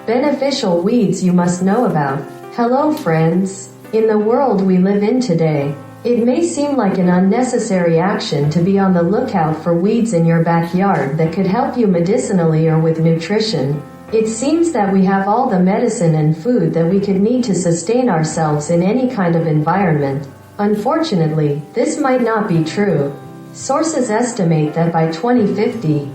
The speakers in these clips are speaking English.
Beneficial weeds you must know about. Hello friends. In the world we live in today, it may seem like an unnecessary action to be on the lookout for weeds in your backyard that could help you medicinally or with nutrition. It seems that we have all the medicine and food that we could need to sustain ourselves in any kind of environment. Unfortunately, this might not be true. Sources estimate that by 2050,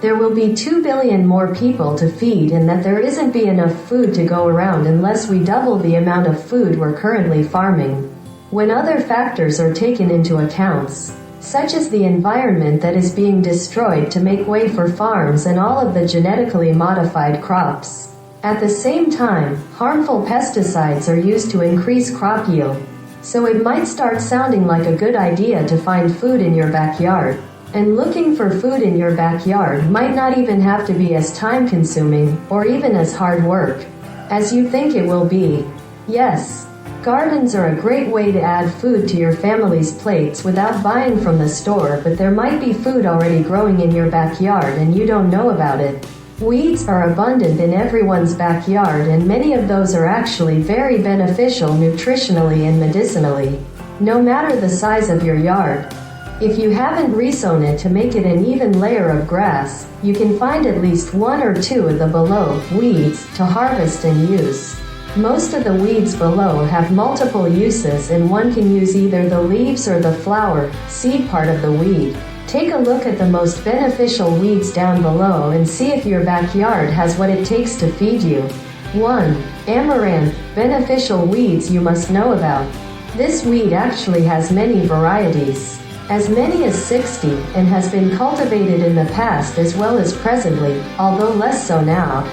there will be 2 billion more people to feed and that there isn't be enough food to go around unless we double the amount of food we're currently farming. When other factors are taken into accounts, such as the environment that is being destroyed to make way for farms and all of the genetically modified crops. At the same time, harmful pesticides are used to increase crop yield. So it might start sounding like a good idea to find food in your backyard. And looking for food in your backyard might not even have to be as time-consuming, or even as hard work, as you think it will be. Yes, gardens are a great way to add food to your family's plates without buying from the store, but there might be food already growing in your backyard and you don't know about it. Weeds are abundant in everyone's backyard, and many of those are actually very beneficial nutritionally and medicinally, no matter the size of your yard. If you haven't resown it to make it an even layer of grass, you can find at least 1 or 2 of the below weeds to harvest and use. Most of the weeds below have multiple uses, and one can use either the leaves or the flower, seed part of the weed. Take a look at the most beneficial weeds down below and see if your backyard has what it takes to feed you. 1. Amaranth, beneficial weeds you must know about. This weed actually has many varieties, as many as 60, and has been cultivated in the past as well as presently, although less so now.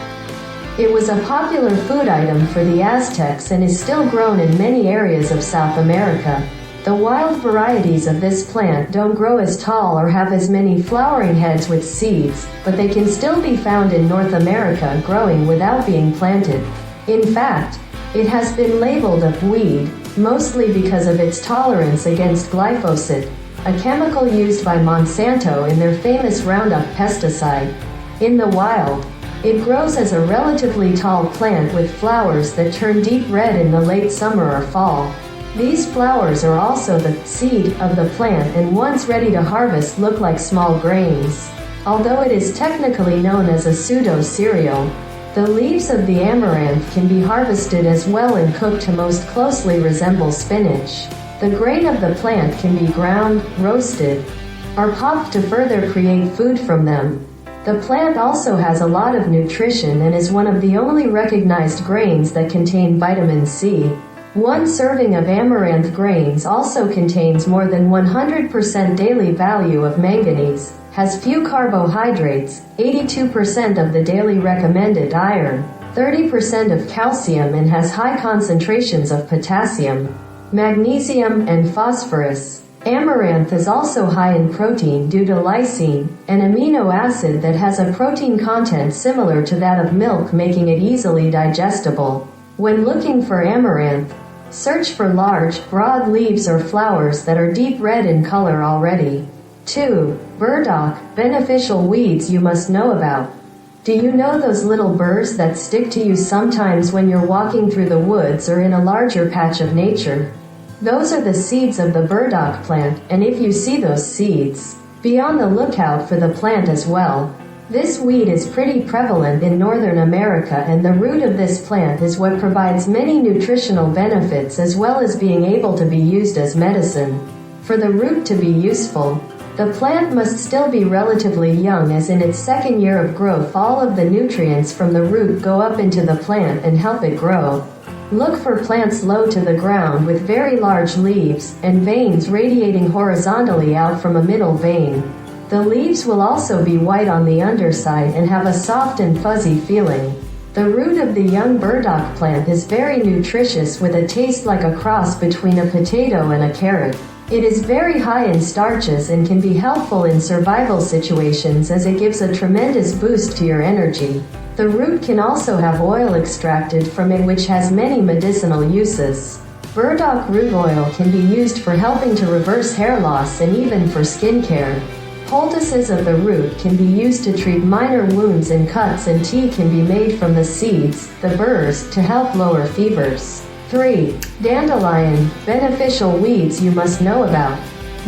It was a popular food item for the Aztecs and is still grown in many areas of South America. The wild varieties of this plant don't grow as tall or have as many flowering heads with seeds, but they can still be found in North America growing without being planted. In fact, it has been labeled a weed, mostly because of its tolerance against glyphosate, a chemical used by Monsanto in their famous Roundup pesticide. In the wild, it grows as a relatively tall plant with flowers that turn deep red in the late summer or fall. These flowers are also the seed of the plant, and once ready to harvest look like small grains. Although it is technically known as a pseudo-cereal, the leaves of the amaranth can be harvested as well and cooked to most closely resemble spinach. The grain of the plant can be ground, roasted, or popped to further create food from them. The plant also has a lot of nutrition and is one of the only recognized grains that contain vitamin C. One serving of amaranth grains also contains more than 100% daily value of manganese, has few carbohydrates, 82% of the daily recommended iron, 30% of calcium, and has high concentrations of potassium, magnesium, and phosphorus. Amaranth is also high in protein due to lysine, an amino acid that has a protein content similar to that of milk, making it easily digestible. When looking for amaranth, search for large, broad leaves or flowers that are deep red in color already. 2. Burdock, beneficial weeds you must know about. Do you know those little burrs that stick to you sometimes when you're walking through the woods or in a larger patch of nature? Those are the seeds of the burdock plant, and if you see those seeds, be on the lookout for the plant as well. This weed is pretty prevalent in Northern America, and the root of this plant is what provides many nutritional benefits as well as being able to be used as medicine. For the root to be useful, the plant must still be relatively young, as in its second year of growth all of the nutrients from the root go up into the plant and help it grow. Look for plants low to the ground with very large leaves, and veins radiating horizontally out from a middle vein. The leaves will also be white on the underside and have a soft and fuzzy feeling. The root of the young burdock plant is very nutritious with a taste like a cross between a potato and a carrot. It is very high in starches and can be helpful in survival situations as it gives a tremendous boost to your energy. The root can also have oil extracted from it, which has many medicinal uses. Burdock root oil can be used for helping to reverse hair loss and even for skincare. Poultices of the root can be used to treat minor wounds and cuts, and tea can be made from the seeds, the burrs, to help lower fevers. 3. Dandelion, beneficial weeds you must know about.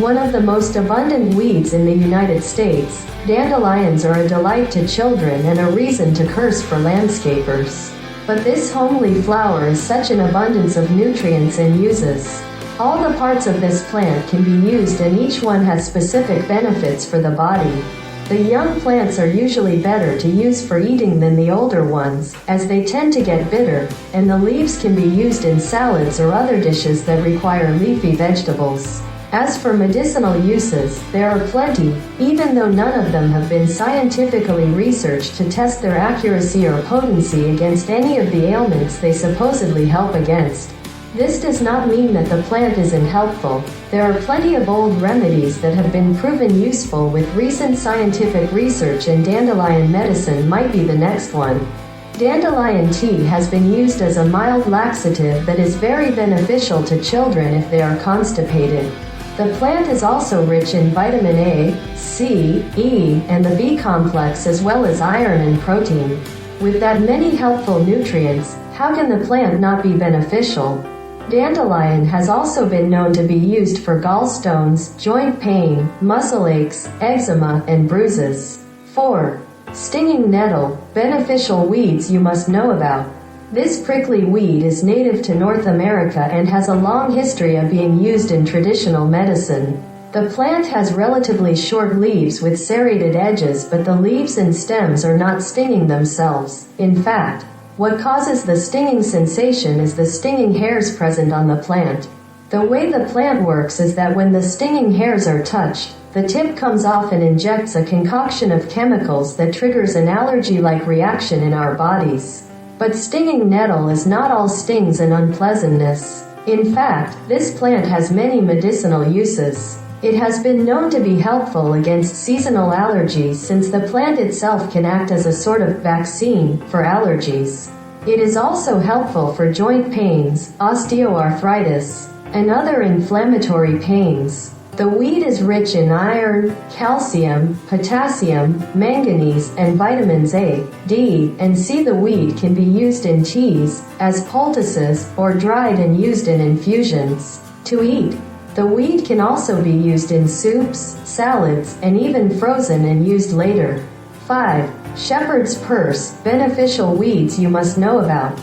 One of the most abundant weeds in the United States, dandelions are a delight to children and a reason to curse for landscapers. But this homely flower is such an abundance of nutrients and uses. All the parts of this plant can be used, and each one has specific benefits for the body. The young plants are usually better to use for eating than the older ones, as they tend to get bitter, and the leaves can be used in salads or other dishes that require leafy vegetables. As for medicinal uses, there are plenty, even though none of them have been scientifically researched to test their accuracy or potency against any of the ailments they supposedly help against. This does not mean that the plant isn't helpful. There are plenty of old remedies that have been proven useful with recent scientific research, and dandelion medicine might be the next one. Dandelion tea has been used as a mild laxative that is very beneficial to children if they are constipated. The plant is also rich in vitamin A, C, E, and the B complex, as well as iron and protein. With that many helpful nutrients, how can the plant not be beneficial? Dandelion has also been known to be used for gallstones, joint pain, muscle aches, eczema, and bruises. 4. Stinging nettle, beneficial weeds you must know about. This prickly weed is native to North America and has a long history of being used in traditional medicine. The plant has relatively short leaves with serrated edges, but the leaves and stems are not stinging themselves. In fact, what causes the stinging sensation is the stinging hairs present on the plant. The way the plant works is that when the stinging hairs are touched, the tip comes off and injects a concoction of chemicals that triggers an allergy-like reaction in our bodies. But stinging nettle is not all stings and unpleasantness. In fact, this plant has many medicinal uses. It has been known to be helpful against seasonal allergies, since the plant itself can act as a sort of vaccine for allergies. It is also helpful for joint pains, osteoarthritis, and other inflammatory pains. The weed is rich in iron, calcium, potassium, manganese, and vitamins A, D, and C. The weed can be used in teas, as poultices, or dried and used in infusions. To eat, the weed can also be used in soups, salads, and even frozen and used later. 5. Shepherd's purse, beneficial weeds you must know about.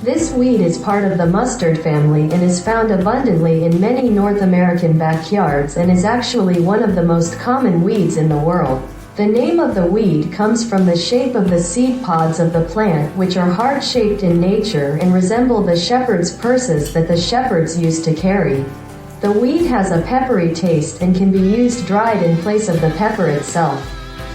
This weed is part of the mustard family and is found abundantly in many North American backyards, and is actually one of the most common weeds in the world. The name of the weed comes from the shape of the seed pods of the plant, which are heart-shaped in nature and resemble the shepherd's purses that the shepherds used to carry. The weed has a peppery taste and can be used dried in place of the pepper itself.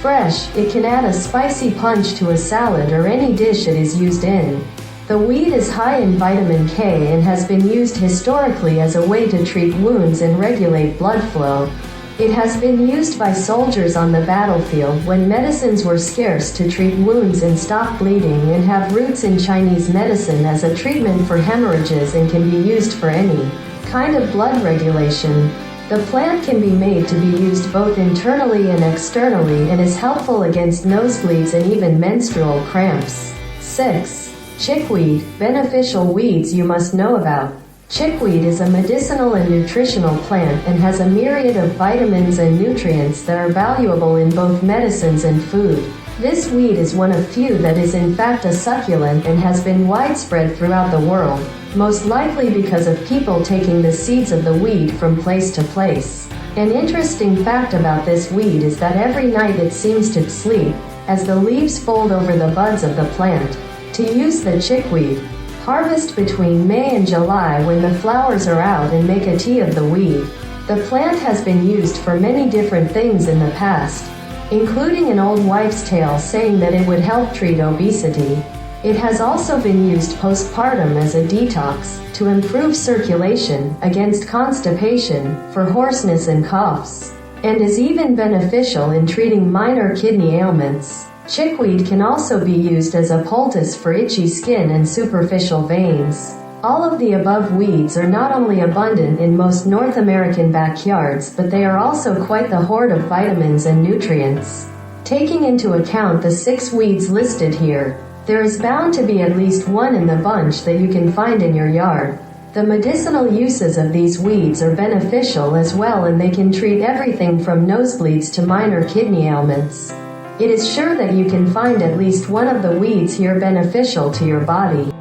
Fresh, it can add a spicy punch to a salad or any dish it is used in. The weed is high in vitamin K and has been used historically as a way to treat wounds and regulate blood flow. It has been used by soldiers on the battlefield when medicines were scarce to treat wounds and stop bleeding, and have roots in Chinese medicine as a treatment for hemorrhages, and can be used for any kind of blood regulation. The plant can be made to be used both internally and externally, and is helpful against nosebleeds and even menstrual cramps. 6. Chickweed, beneficial weeds you must know about. Chickweed is a medicinal and nutritional plant and has a myriad of vitamins and nutrients that are valuable in both medicines and food. This weed is one of few that is in fact a succulent and has been widespread throughout the world, most likely because of people taking the seeds of the weed from place to place. An interesting fact about this weed is that every night it seems to sleep, as the leaves fold over the buds of the plant. To use the chickweed, harvest between May and July when the flowers are out and make a tea of the weed. The plant has been used for many different things in the past, including an old wives' tale saying that it would help treat obesity. It has also been used postpartum as a detox, to improve circulation, against constipation, for hoarseness and coughs, and is even beneficial in treating minor kidney ailments. Chickweed can also be used as a poultice for itchy skin and superficial veins. All of the above weeds are not only abundant in most North American backyards, but they are also quite the hoard of vitamins and nutrients. Taking into account the 6 weeds listed here, there is bound to be at least one in the bunch that you can find in your yard. The medicinal uses of these weeds are beneficial as well, and they can treat everything from nosebleeds to minor kidney ailments. It is sure that you can find at least one of the weeds here beneficial to your body.